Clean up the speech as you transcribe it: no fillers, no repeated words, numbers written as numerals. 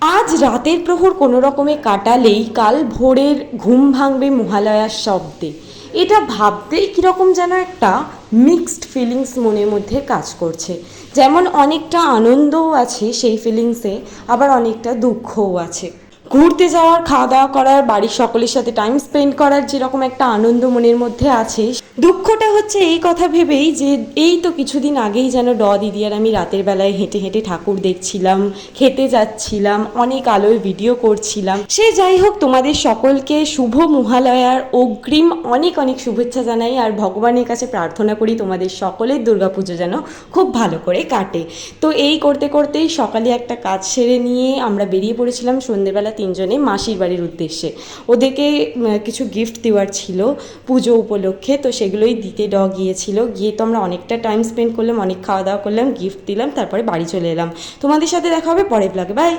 আজ রাতের প্রহর কোনো রকমে কাটালেই কাল ভোরের ঘুম ভাঙবে মহালয়ার শব্দে। এটা ভাবতেই কীরকম যেন একটা মিক্সড ফিলিংস মনের মধ্যে কাজ করছে। যেমন অনেকটা আনন্দও আছে সেই ফিলিংসে, আবার অনেকটা দুঃখও আছে। ঘুরতে যাওয়ার, খাওয়া দাওয়া করার, বাড়ির সকলের সাথে টাইম স্পেন্ড করার যেরকম একটা আনন্দ মনের মধ্যে আছে, দুঃখটা হচ্ছে এই কথা ভেবেই যে এই তো কিছুদিন আগেই যেন দিদি আর আমি রাতের বেলায় হেঁটে হেঁটে ঠাকুর দেখছিলাম, খেতে যাচ্ছিলাম, অনেক আলোয় ভিডিও করছিলাম। সে যাই হোক, তোমাদের সকলকে শুভ মহালয়ার অগ্রিম অনেক অনেক শুভেচ্ছা জানাই, আর ভগবানের কাছে প্রার্থনা করি তোমাদের সকলের দুর্গাপুজো যেন খুব ভালো করে কাটে। তো এই করতে করতেই সকালে একটা কাজ সেরে নিয়ে আমরা বেরিয়ে পড়েছিলাম সন্ধ্যেবেলা তিনজনে মাসির বাড়ির উদ্দেশ্যে। ওদেরকে কিছু গিফট দেওয়ার ছিল পুজো উপলক্ষে, তো সেগুলোই দিতে গিয়েছিল। গিয়ে তো আমরা অনেকটা টাইম স্পেন্ড করলাম, অনেক খাওয়া দাওয়া করলাম, গিফট দিলাম, তারপরে বাড়ি চলে এলাম। তোমাদের সাথে দেখা হবে পরের ব্লগে। বাই।